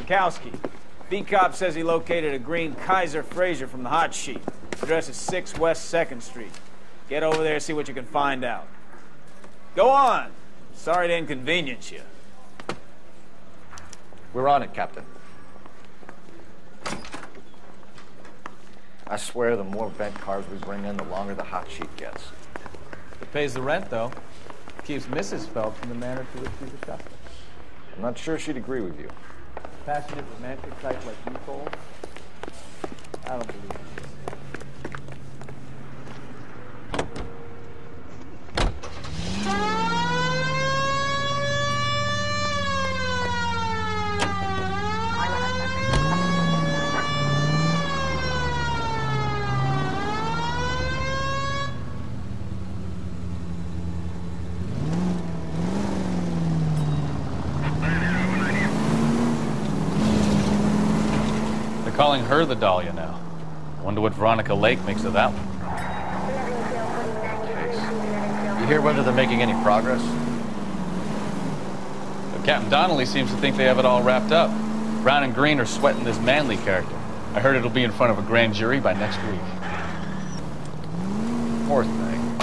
Gronkowski. B-Cop says he located a green Kaiser Fraser from the hot sheet. Address is 6 West 2nd Street. Get over there, see what you can find out. Go on. Sorry to inconvenience you. We're on it, Captain. I swear the more bent cars we bring in, the longer the hot sheet gets. It pays the rent, though. Keeps Mrs. Phelps in the manner to which she's accustomed. I'm not sure she'd agree with you. Passionate, romantic type like you, Cole? I don't believe it. Calling her the Dahlia now. Wonder what Veronica Lake makes of that one. You hear whether they're making any progress? But Captain Donnelly seems to think they have it all wrapped up. Brown and Green are sweating this Manley character. I heard it'll be in front of a grand jury by next week. Poor thing.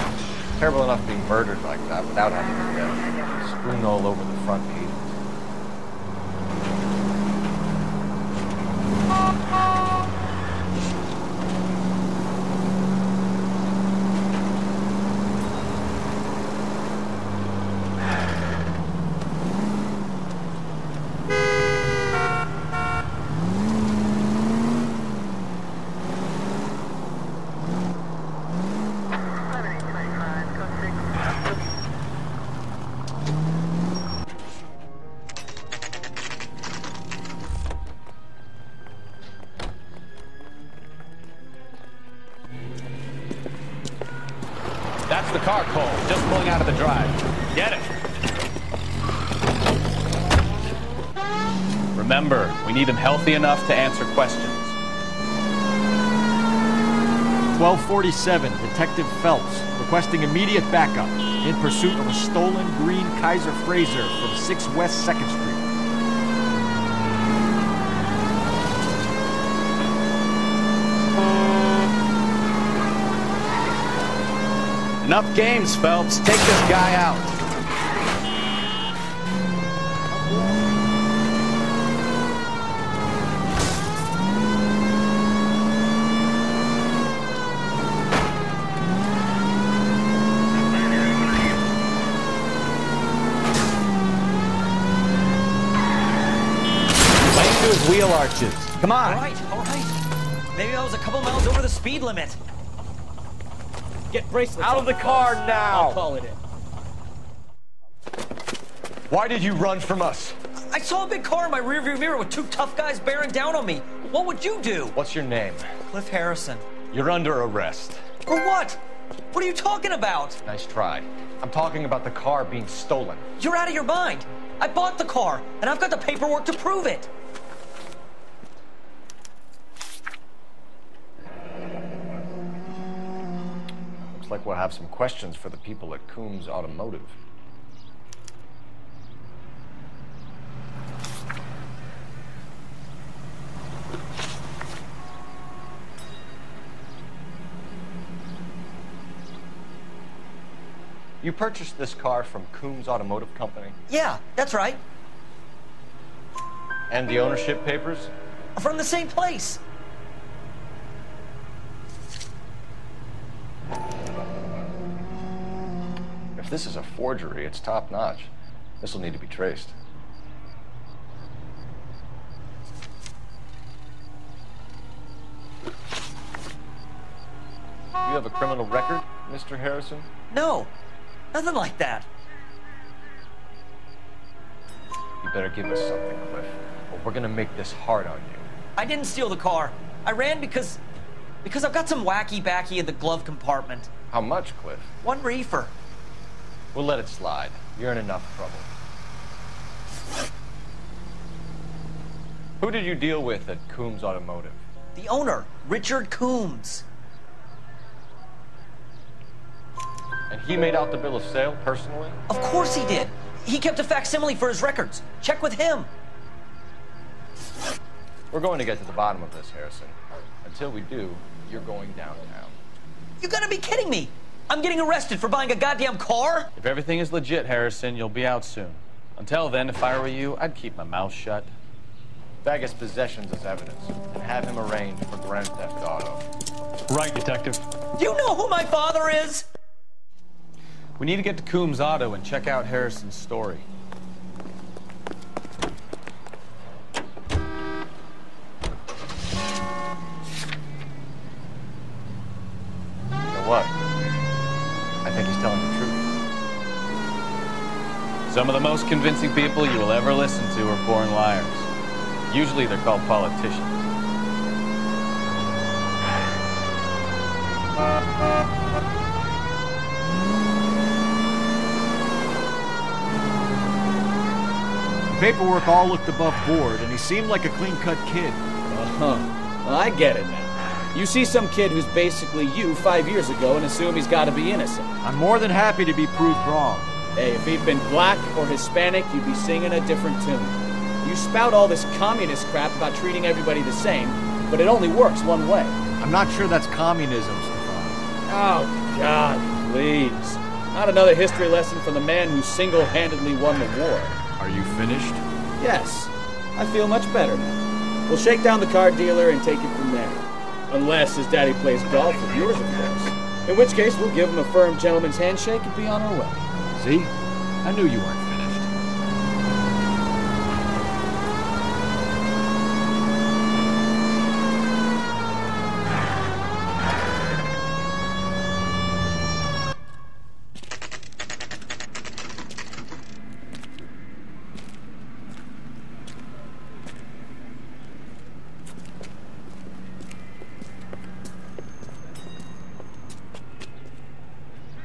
Terrible enough being murdered like that without having to death. Strewn all over the front page. That's the car, Cole. Just pulling out of the drive. Get it. Remember, we need him healthy enough to answer questions. 1247, Detective Phelps, requesting immediate backup in pursuit of a stolen green Kaiser Fraser from 6 West 2nd Street. Enough games, Phelps. Take this guy out. Lay into his wheel arches. Come on. All right. Maybe I was a couple miles over the speed limit. Get bracelets Out of the car now! I'll call it in. Why did you run from us? I saw a big car in my rearview mirror with 2 tough guys bearing down on me. What would you do? What's your name? Cliff Harrison. You're under arrest. For what? What are you talking about? Nice try. I'm talking about the car being stolen. You're out of your mind. I bought the car, and I've got the paperwork to prove it. Looks like we'll have some questions for the people at Coombs Automotive. You purchased this car from Coombs Automotive Company? Yeah, that's right. And the ownership papers? From the same place. If this is a forgery, it's top-notch. This will need to be traced. You have a criminal record, Mr. Harrison? No, nothing like that. You better give us something, Cliff, or we're gonna make this hard on you. I didn't steal the car. I ran because I've got some wacky backy in the glove compartment. How much, Cliff? 1 reefer. We'll let it slide. You're in enough trouble. Who did you deal with at Coombs Automotive? The owner, Richard Coombs. And he made out the bill of sale personally? Of course he did. He kept a facsimile for his records. Check with him. We're going to get to the bottom of this, Harrison. Until we do, you're going downtown. You gotta be kidding me! I'm getting arrested for buying a goddamn car? If everything is legit, Harrison, you'll be out soon. Until then, if I were you, I'd keep my mouth shut. Bag his possessions as evidence, and have him arraigned for grand theft auto. Right, Detective. Do you know who my father is? We need to get to Coombs Auto and check out Harrison's story. What? I think he's telling the truth. Some of the most convincing people you will ever listen to are born liars. Usually they're called politicians. The paperwork all looked above board, and he seemed like a clean-cut kid. Well, I get it now. You see some kid who's basically you 5 years ago and assume he's got to be innocent. I'm more than happy to be proved wrong. Hey, if he'd been black or Hispanic, you'd be singing a different tune. You spout all this communist crap about treating everybody the same, but it only works one way. I'm not sure that's communism, Stefan. Oh, God, please. Not another history lesson from the man who single-handedly won the war. Are you finished? Yes. I feel much better now. We'll shake down the car dealer and take it from there. Unless his daddy plays golf with yours, of course. In which case, we'll give him a firm gentleman's handshake and be on our way. See? I knew you weren't finished.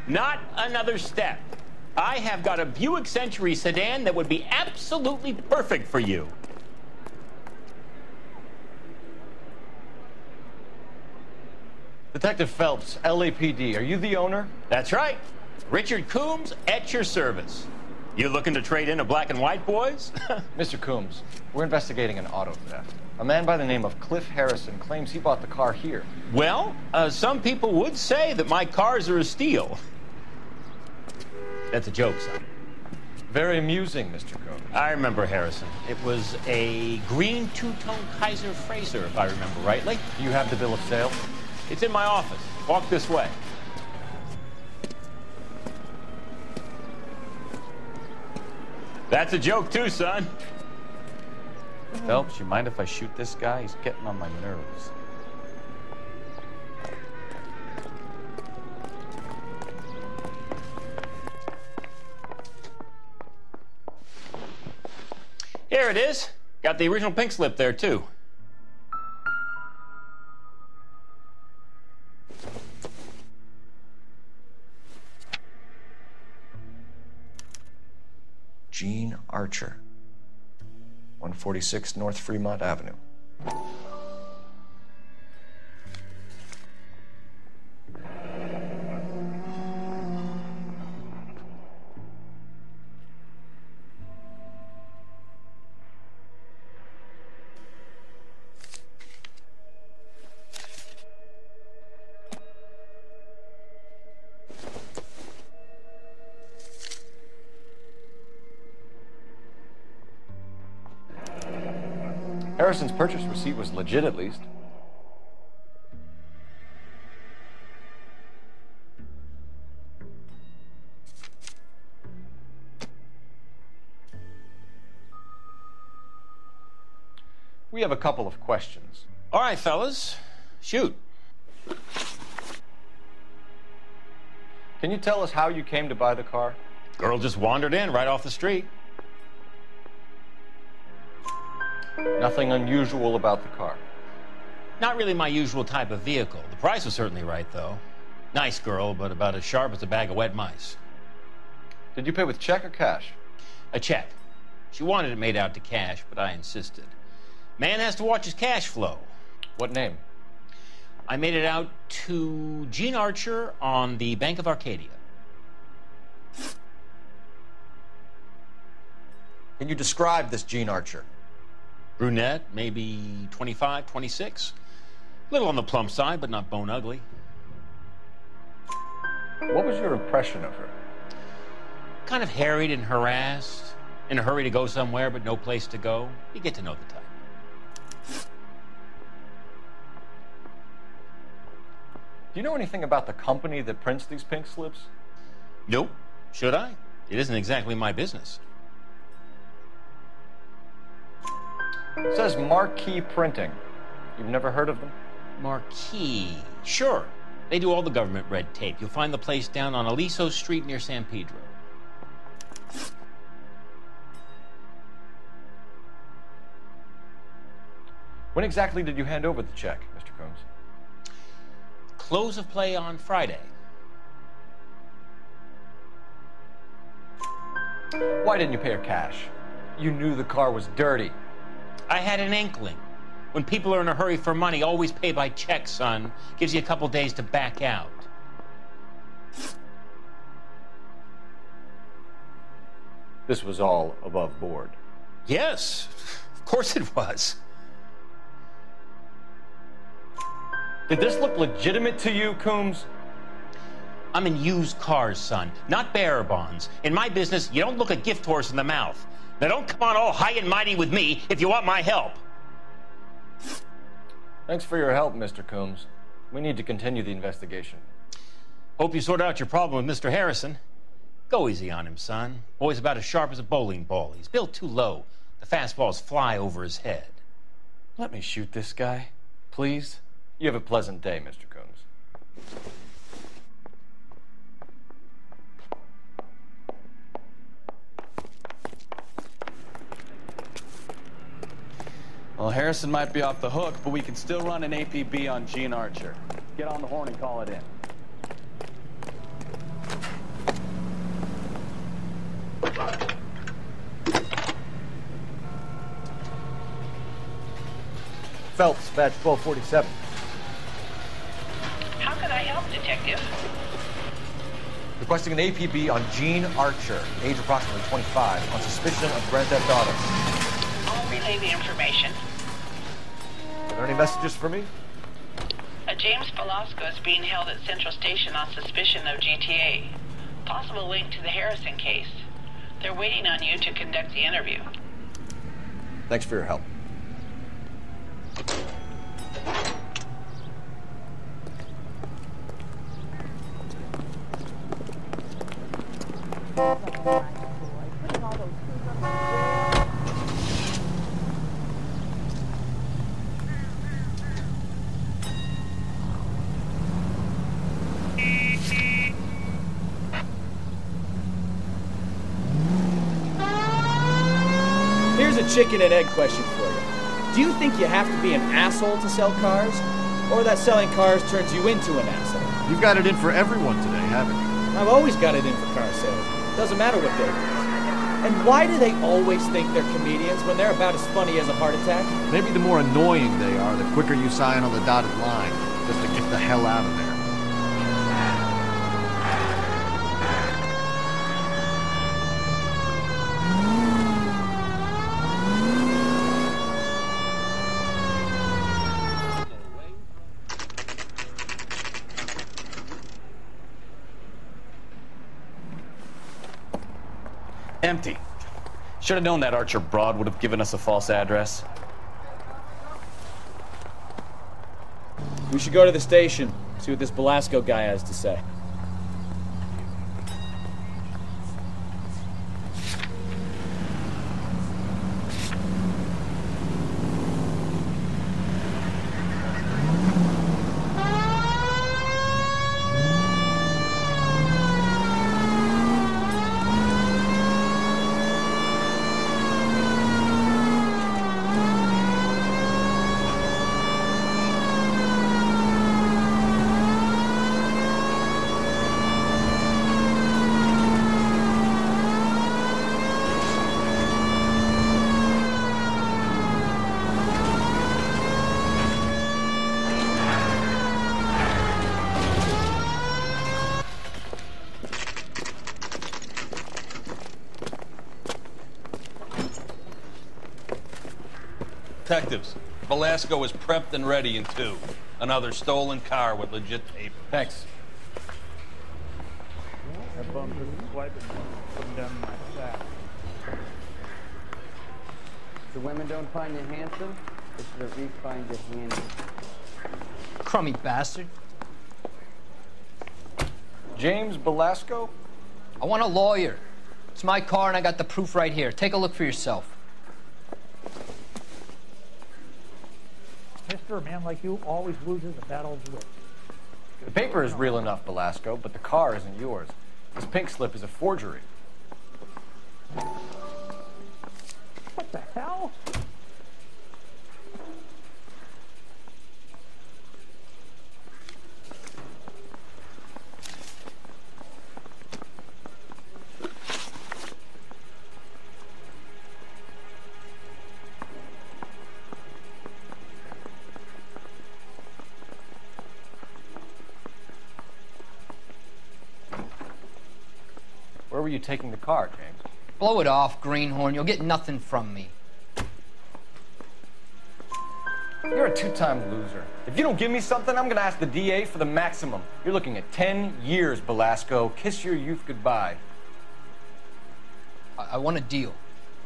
Not another step. I have got a Buick Century sedan that would be absolutely perfect for you. Detective Phelps, LAPD, are you the owner? That's right. Richard Coombs at your service. You looking to trade in a black and white, boys? Mr. Coombs, we're investigating an auto theft. A man by the name of Cliff Harrison claims he bought the car here. Well, some people would say that my cars are a steal. That's a joke, son. Very amusing, Mr. Coombs. I remember Harrison. It was a green two-tone Kaiser Frazer, if I remember rightly. Do you have the bill of sale? It's in my office. Walk this way. That's a joke, too, son. Phelps, you mind if I shoot this guy? He's getting on my nerves. Here it is. Got the original pink slip there, too. Gene Archer, 146 North Fremont Avenue. Harrison's purchase receipt was legit, at least. We have a couple of questions. All right, fellas. Shoot. Can you tell us how you came to buy the car? Girl just wandered in right off the street. Nothing unusual about the car. Not really my usual type of vehicle. The price was certainly right, though. Nice girl, but about as sharp as a bag of wet mice. Did you pay with check or cash? A check. She wanted it made out to cash, but I insisted. Man has to watch his cash flow. What name? I made it out to Gene Archer on the Bank of Arcadia. Can you describe this Gene Archer? Brunette, maybe 25, 26. Little on the plump side, but not bone ugly. What was your impression of her? Kind of harried and harassed. In a hurry to go somewhere, but no place to go. You get to know the type. Do you know anything about the company that prints these pink slips? Nope. Should I? It isn't exactly my business. It says Marquee-printed. You've never heard of them? Marquee. Sure. They do all the government red tape. You'll find the place down on Aliso Street near San Pedro. When exactly did you hand over the check, Mr. Combs? Close of play on Friday. Why didn't you pay her cash? You knew the car was dirty. I had an inkling. When people are in a hurry for money, always pay by check, son. Gives you a couple days to back out. This was all above board. Yes, of course it was. Did this look legitimate to you, Coombs? I'm in used cars, son, not bearer bonds. In my business, you don't look a gift horse in the mouth. Now don't come on all high and mighty with me if you want my help. Thanks for your help, Mr. Coombs. We need to continue the investigation. Hope you sort out your problem with Mr. Harrison. Go easy on him, son. Boy's about as sharp as a bowling ball. He's built too low. The fastballs fly over his head. Let me shoot this guy, please. You have a pleasant day, Mr. Coombs. Well, Harrison might be off the hook, but we can still run an APB on Gene Archer. Get on the horn and call it in. Phelps, badge 1247. How can I help, Detective? Requesting an APB on Gene Archer, age approximately 25, on suspicion of grand theft auto. I'll relay the information. Are there any messages for me? A James Velasco is being held at Central Station on suspicion of GTA. Possible link to the Harrison case. They're waiting on you to conduct the interview. Thanks for your help. Here's a chicken and egg question for you. Do you think you have to be an asshole to sell cars? Or that selling cars turns you into an asshole? You've got it in for everyone today, haven't you? I've always got it in for car sales. Doesn't matter what they do. And why do they always think they're comedians when they're about as funny as a heart attack? Maybe the more annoying they are, the quicker you sign on the dotted line, just to get the hell out of there. Empty. Should have known that Archer broad would have given us a false address. We should go to the station, see what this Velasco guy has to say. Detectives, Velasco is prepped and ready in 2. Another stolen car with legit paper. Thanks. That bum just swiping from down my sack. The women don't find you handsome, it's the Reef find you handy. Crummy bastard. James Velasco? I want a lawyer. It's my car and I got the proof right here. Take a look for yourself. Mister, a man like you always loses a battle of wits. The paper is real enough, Velasco, but the car isn't yours. This pink slip is a forgery. What the hell? Where were you taking the car, James? Blow it off, greenhorn. You'll get nothing from me. You're a 2-time loser. If you don't give me something, I'm gonna ask the DA for the maximum. You're looking at 10 years, Velasco. Kiss your youth goodbye. I want a deal.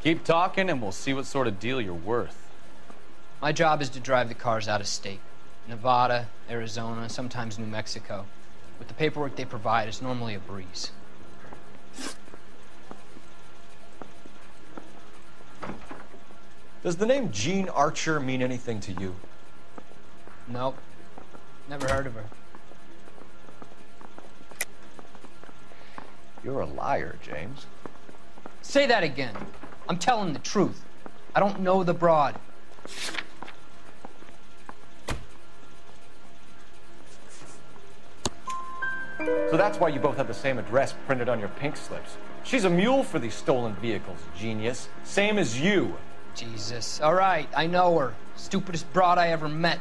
Keep talking and we'll see what sort of deal you're worth. My job is to drive the cars out of state. Nevada, Arizona, sometimes New Mexico. With the paperwork they provide, it's normally a breeze. Does the name Jean Archer mean anything to you? Nope. Never heard of her. You're a liar, James. Say that again. I'm telling the truth. I don't know the broad. So that's why you both have the same address printed on your pink slips. She's a mule for these stolen vehicles, genius. Same as you. Jesus. All right, I know her. Stupidest broad I ever met.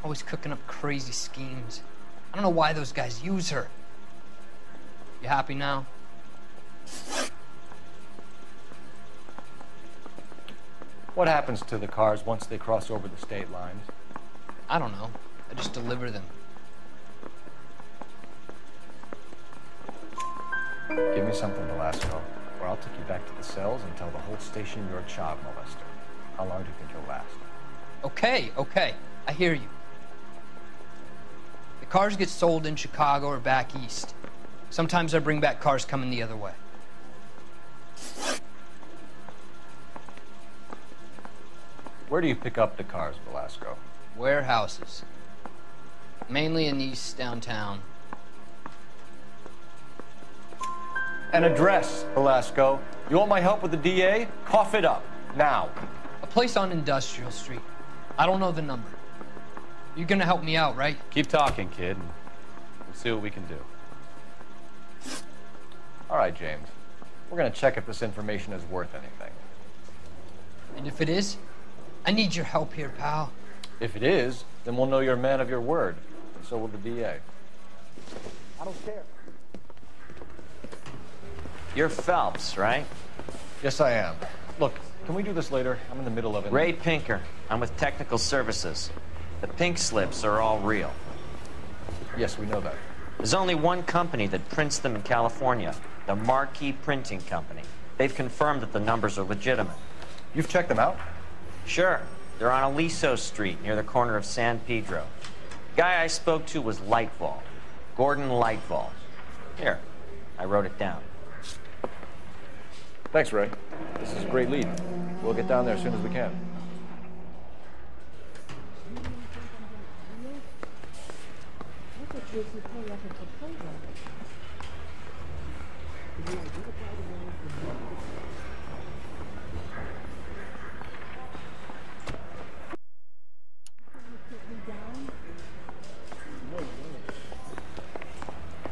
Always cooking up crazy schemes. I don't know why those guys use her. You happy now? What happens to the cars once they cross over the state lines? I don't know. I just deliver them. Give me something, Velasco, or I'll take you back to the cells and tell the whole station you're a child molester. How long do you think you'll last? Okay. I hear you. The cars get sold in Chicago or back east. Sometimes I bring back cars coming the other way. Where do you pick up the cars, Velasco? Warehouses. Mainly in East downtown. An address, Velasco. You want my help with the DA? Cough it up, now. A place on Industrial Street. I don't know the number. You're gonna help me out, right? Keep talking, kid, and we'll see what we can do. All right, James. We're gonna check if this information is worth anything. And if it is, I need your help here, pal. If it is, then we'll know you're a man of your word, and so will the DA. I don't care. You're Phelps, right? Yes, I am. Look, can we do this later? I'm in the middle of it. Ray Pinker. I'm with Technical Services. The pink slips are all real. Yes, we know that. There's only one company that prints them in California, the Marquee Printing Company. They've confirmed that the numbers are legitimate. You've checked them out? Sure. They're on Aliso Street, near the corner of San Pedro. The guy I spoke to was Lightfall. Gordon Lightfall. Here, I wrote it down. Thanks, Ray. This is a great lead. We'll get down there as soon as we can.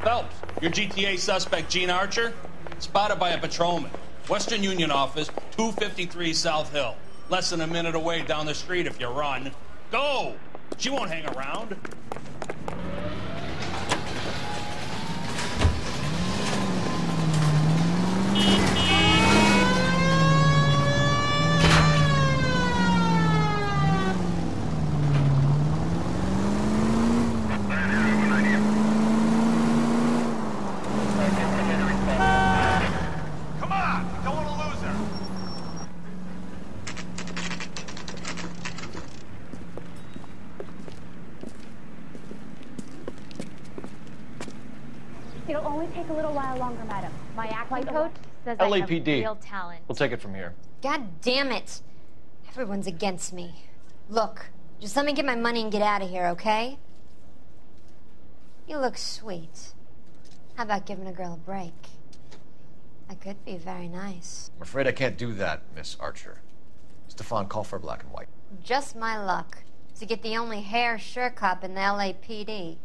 Phelps, your GTA suspect, Jean Archer, spotted by a patrolman. Western Union office, 253 South Hill. Less than a minute away down the street if you run. Go! She won't hang around. take a little while longer, madam. My acting coach says I have LAPD. real talent. We'll take it from here. God damn it. Everyone's against me. Look, just let me get my money and get out of here, okay? You look sweet. How about giving a girl a break? That could be very nice. I'm afraid I can't do that, Miss Archer. Stefan, call for black and white. Just my luck to get the only hair sure cop in the LAPD.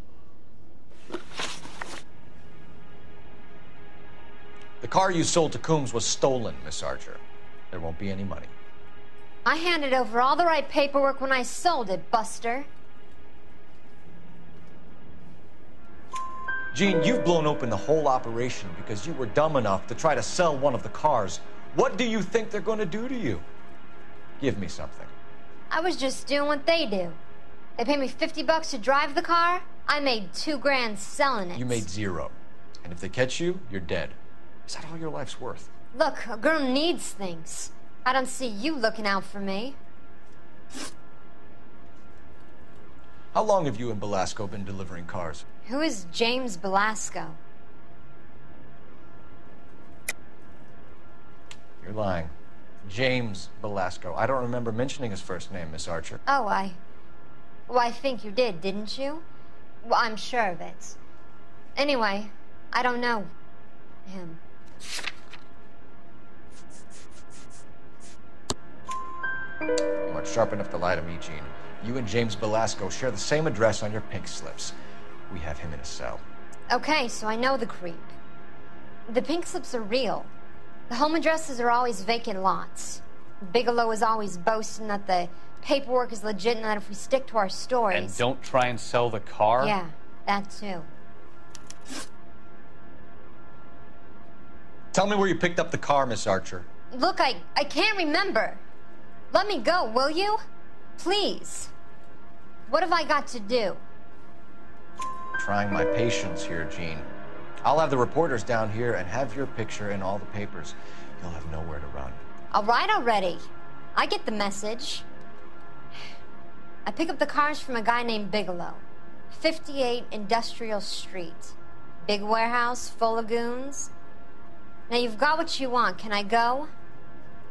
The car you sold to Coombs was stolen, Miss Archer. There won't be any money. I handed over all the right paperwork when I sold it, Buster. Jean, you've blown open the whole operation because you were dumb enough to try to sell one of the cars. What do you think they're going to do to you? Give me something. I was just doing what they do. They paid me $50 to drive the car. I made $2 grand selling it. You made $0. And if they catch you, you're dead. Is that all your life's worth? Look, a girl needs things. I don't see you looking out for me. How long have you and Belasco been delivering cars? Who is James Belasco? You're lying. James Belasco. I don't remember mentioning his first name, Miss Archer. Oh, Well, I think you did, didn't you? Well, I'm sure of it. Anyway, I don't know him. You aren't sharp enough to lie to me, Jean. You and James Belasco share the same address on your pink slips. We have him in a cell. Okay, so I know the creep. The pink slips are real. The home addresses are always vacant lots. Bigelow is always boasting that the paperwork is legit and that if we stick to our stories... And don't try and sell the car? Yeah, that too. Tell me where you picked up the car, Miss Archer. Look, I can't remember. Let me go, will you? Please. What have I got to do? Trying my patience here, Jean. I'll have the reporters down here and have your picture in all the papers. You'll have nowhere to run. All right already. I get the message. I pick up the cars from a guy named Bigelow. 58 Industrial Street. Big warehouse full of goons. Now you've got what you want. Can I go?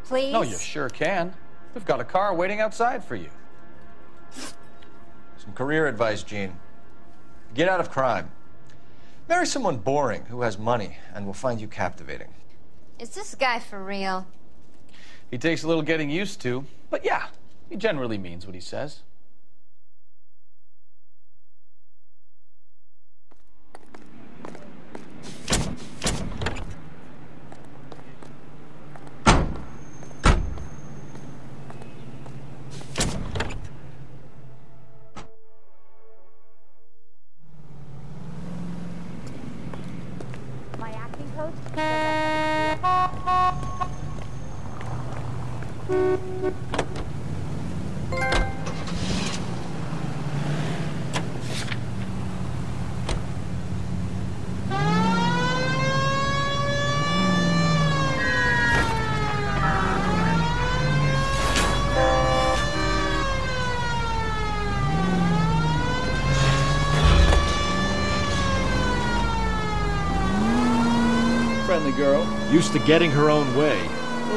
Please? No, you sure can. We've got a car waiting outside for you. Some career advice, Jean. Get out of crime. Marry someone boring who has money and will find you captivating. Is this guy for real? He takes a little getting used to, but yeah, he generally means what he says. My acting coach Friendly girl. Used to getting her own way.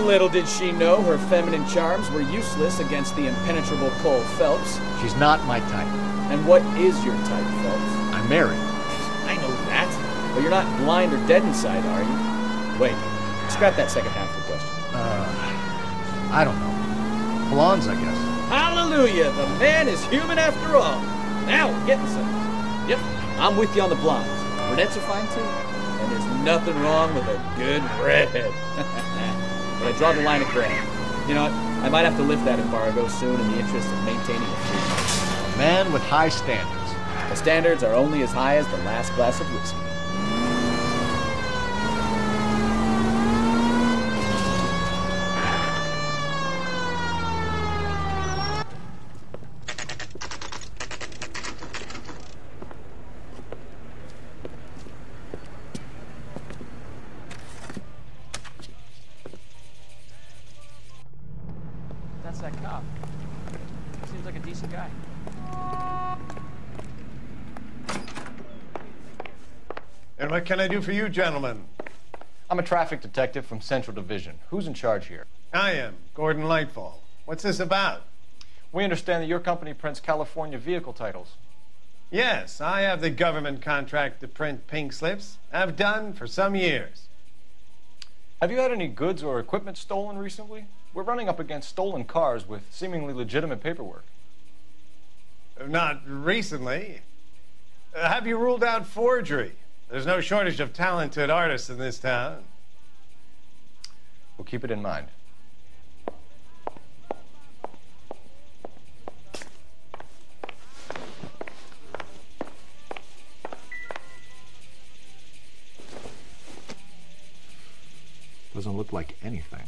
Little did she know her feminine charms were useless against the impenetrable Cole Phelps. She's not my type. And what is your type, Phelps? I'm married. I know that. But you're not blind or dead inside, are you? Wait, scrap that second half of the question. I don't know. Blondes, I guess. Hallelujah! The man is human after all. Now we're getting something. Yep, I'm with you on the blondes. Brunettes are fine too. And there's nothing wrong with a good redhead. But I draw the line at gray. You know what? I might have to lift that embargo soon in the interest of maintaining a free market. A man with high standards. The standards are only as high as the last glass of whiskey. That's that cop. Seems like a decent guy. And what can I do for you, gentlemen? I'm a traffic detective from Central Division. Who's in charge here? I am, Gordon Lightfall. What's this about? We understand that your company prints California vehicle titles. Yes, I have the government contract to print pink slips. I've done for some years. Have you had any goods or equipment stolen recently? We're running up against stolen cars with seemingly legitimate paperwork. Not recently. Have you ruled out forgery? There's no shortage of talented artists in this town. We'll keep it in mind. Doesn't look like anything.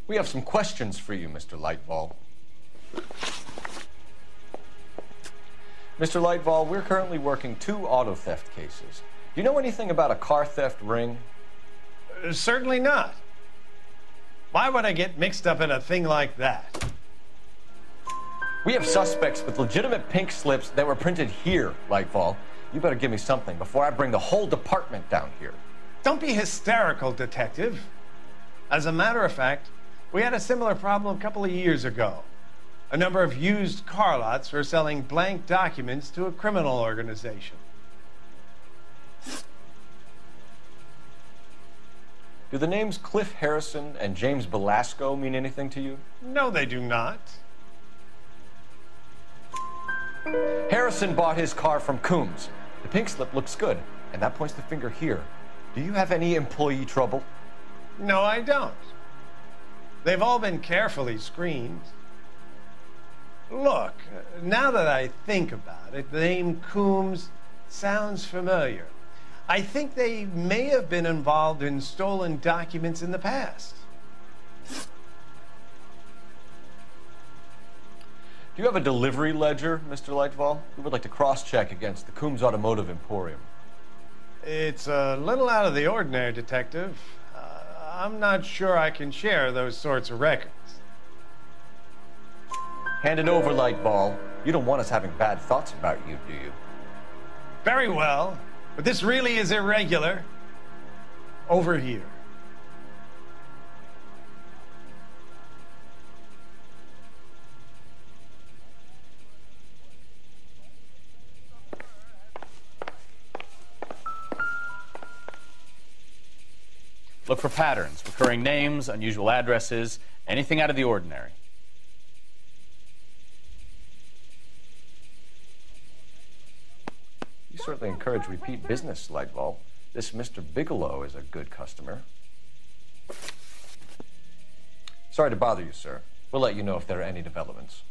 We have some questions for you, Mr. Lightfall. Mr. Lightfall, we're currently working 2 auto theft cases. Do you know anything about a car theft ring? Certainly not. Why would I get mixed up in a thing like that? We have suspects with legitimate pink slips that were printed here, Lightfall. You better give me something before I bring the whole department down here. Don't be hysterical, Detective. As a matter of fact, we had a similar problem a couple of years ago. A number of used car lots were selling blank documents to a criminal organization. Do the names Cliff Harrison and James Belasco mean anything to you? No, they do not. Harrison bought his car from Coombs. The pink slip looks good, and that points the finger here. Do you have any employee trouble? No, I don't. They've all been carefully screened. Look, now that I think about it, the name Coombs sounds familiar. I think they may have been involved in stolen documents in the past. Do you have a delivery ledger, Mr. Lightfall? We would like to cross-check against the Coombs Automotive Emporium. It's a little out of the ordinary, Detective. I'm not sure I can share those sorts of records. Hand it over, Lightfall. You don't want us having bad thoughts about you, do you? Very well, but this really is irregular. Over here. Look for patterns, recurring names, unusual addresses, anything out of the ordinary. You certainly encourage repeat business, Lightfall. This Mr. Bigelow is a good customer. Sorry to bother you, sir. We'll let you know if there are any developments.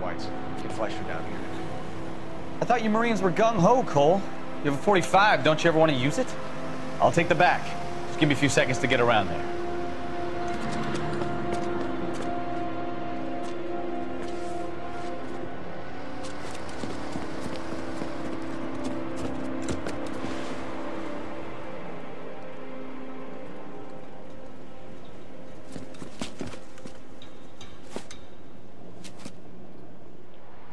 whites. Get Fleischer down here. I thought you Marines were gung-ho, Cole. You have a 45, don't you ever want to use it? I'll take the back. Just give me a few seconds to get around there.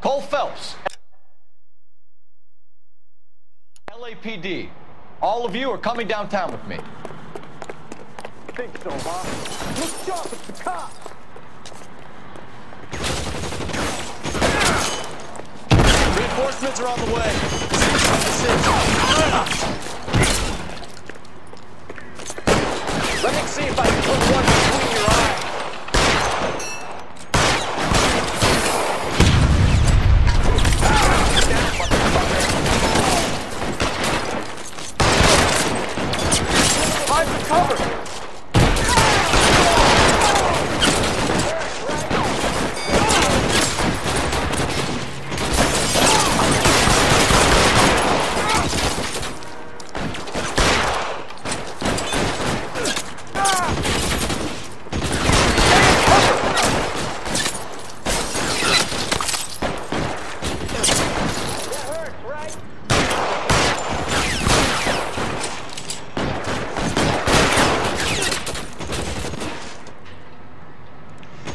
Cole Phelps. LAPD. All of you are coming downtown with me. Think so, huh? Look sharp, it's the cops! Reinforcements are on the way. Let me see if I can put one between your eyes. Cover!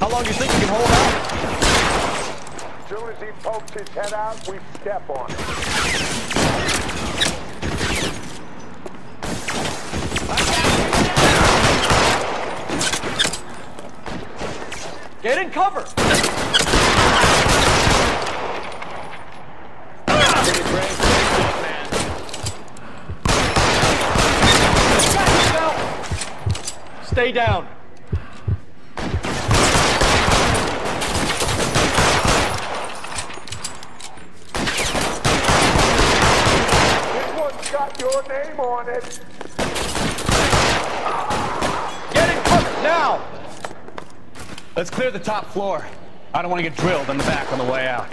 How long do you think you can hold out? As soon as he pokes his head out, we step on it. Get in cover! Stay down. Got your name on it. Get in cover now! Let's clear the top floor. I don't want to get drilled in the back on the way out.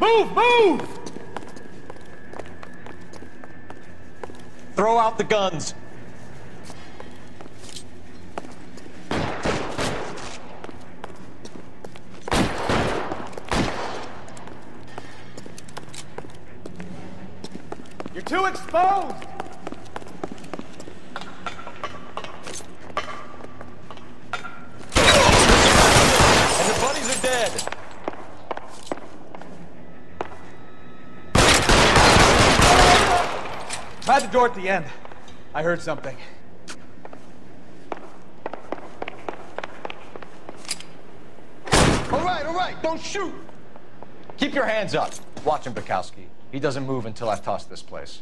Move! Move! Throw out the guns. You're too exposed! And your buddies are dead. Try the door at the end. I heard something. All right, don't shoot! Keep your hands up. Watch him, Bukowski. He doesn't move until I've tossed this place.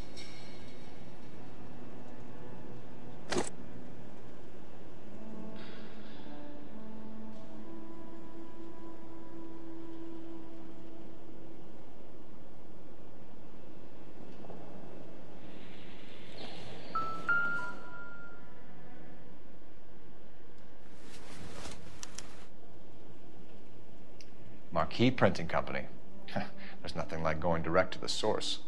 Marquee Printing Company. There's nothing like going direct to the source.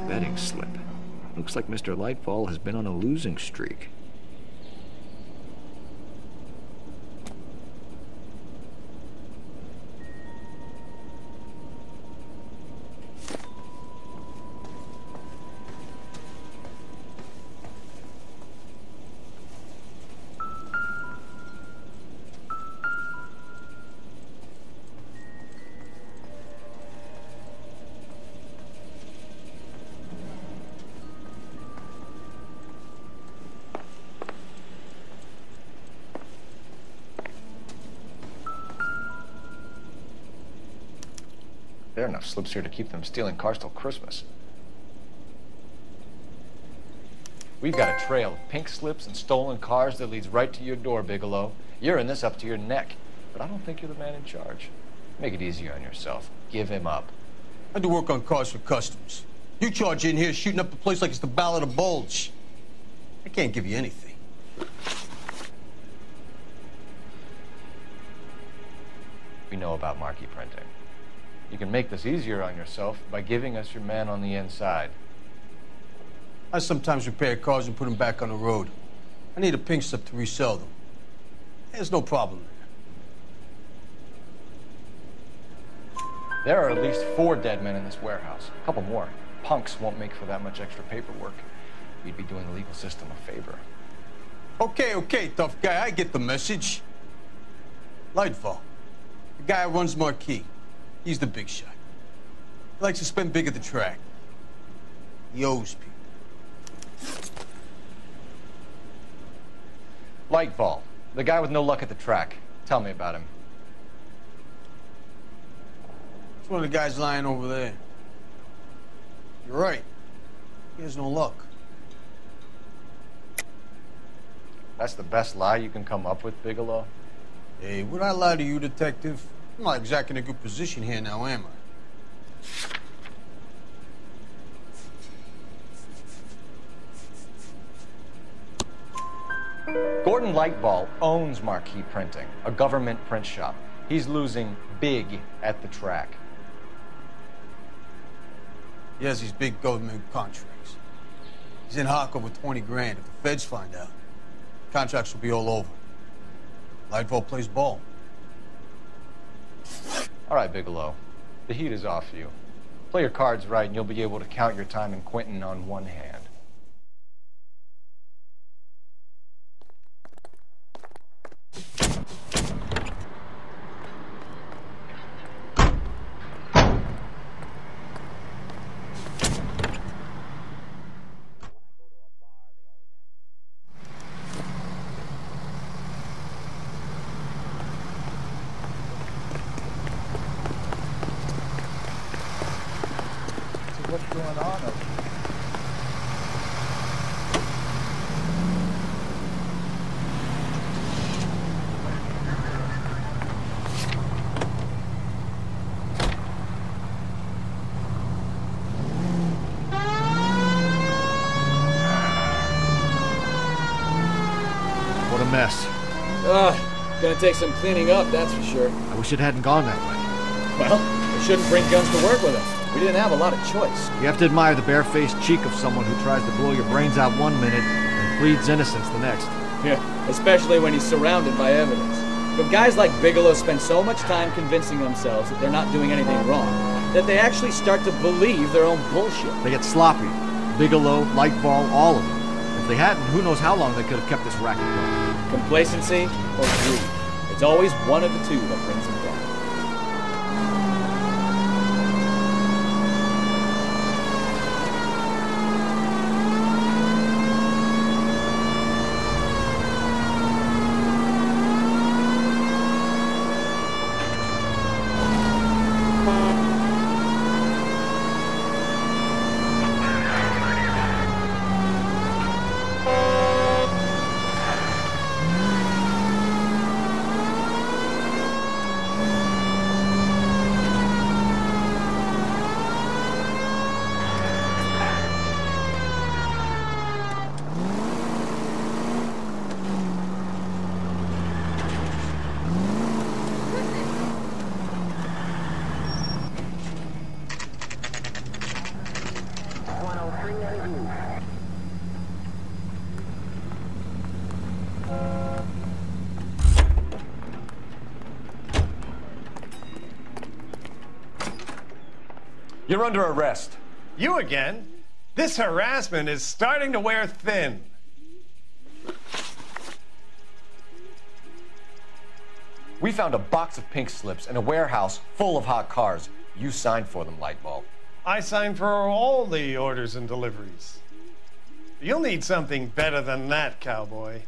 Betting slip. Looks like Mr. Lightfall has been on a losing streak. are enough slips here to keep them stealing cars till Christmas. We've got a trail of pink slips and stolen cars that leads right to your door, Bigelow. You're in this up to your neck, but I don't think you're the man in charge. Make it easier on yourself. Give him up. I do work on cars for customers. You charge in here shooting up the place like it's the Ballad of Bulge. I can't give you anything. We know about marquee printing. You can make this easier on yourself by giving us your man on the inside. I sometimes repair cars and put them back on the road. I need a pink slip to resell them. There's no problem there. There are at least 4 dead men in this warehouse. A couple more. Punks won't make for that much extra paperwork. You'd be doing the legal system a favor. Okay, tough guy. I get the message. Lightfall. The guy who runs Marquee. He's the big shot. He likes to spend big at the track. He owes people. Lightfall. The guy with no luck at the track. Tell me about him. It's one of the guys lying over there. You're right. He has no luck. That's the best lie you can come up with, Bigelow? Hey, would I lie to you, detective? I'm not exactly in a good position here now, am I? Gordon Lightball owns Marquee Printing, a government print shop. He's losing big at the track. He has these big government contracts. He's in hock over 20 grand. If the feds find out, contracts will be all over. Lightball plays ball. All right, Bigelow. The heat is off you. Play your cards right and you'll be able to count your time in Quentin on one hand. What's going on over there? What a mess. Gonna take some cleaning up, that's for sure. I wish it hadn't gone that way. Well, we shouldn't bring guns to work with us. We didn't have a lot of choice. You have to admire the barefaced cheek of someone who tries to blow your brains out one minute and pleads innocence the next. Yeah, especially when he's surrounded by evidence. But guys like Bigelow spend so much time convincing themselves that they're not doing anything wrong, that they actually start to believe their own bullshit. They get sloppy. Bigelow, Lightball, all of them. If they hadn't, who knows how long they could have kept this racket going. Complacency or greed. It's always one of the two that brings them down. You're under arrest. You again? This harassment is starting to wear thin. We found a box of pink slips in a warehouse full of hot cars. You signed for them, Lightball. I signed for all the orders and deliveries. You'll need something better than that, cowboy.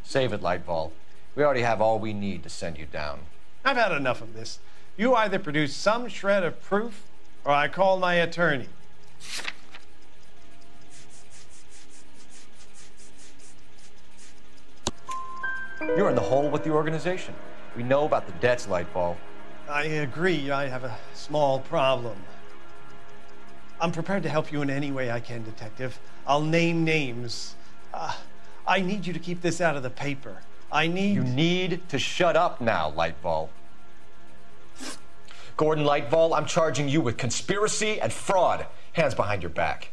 Save it, Lightball. We already have all we need to send you down. I've had enough of this. You either produce some shred of proof, or I call my attorney. You're in the hole with the organization. We know about the debts, Lightfall. I agree. I have a small problem. I'm prepared to help you in any way I can, Detective. I'll name names. I need you to keep this out of the paper. You need to shut up now, Lightfall. Gordon Lightfall, I'm charging you with conspiracy and fraud. Hands behind your back.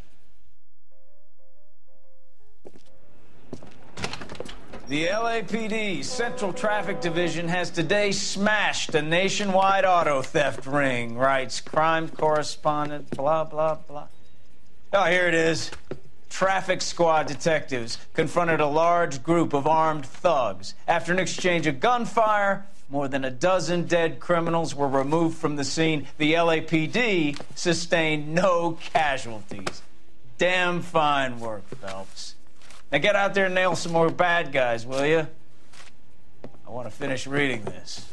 The LAPD Central Traffic Division has today smashed a nationwide auto theft ring, writes crime correspondent, blah, blah, blah. Oh, here it is. Traffic squad detectives confronted a large group of armed thugs. After an exchange of gunfire, more than a dozen dead criminals were removed from the scene. The LAPD sustained no casualties. Damn fine work, Phelps. Now get out there and nail some more bad guys, will you? I want to finish reading this.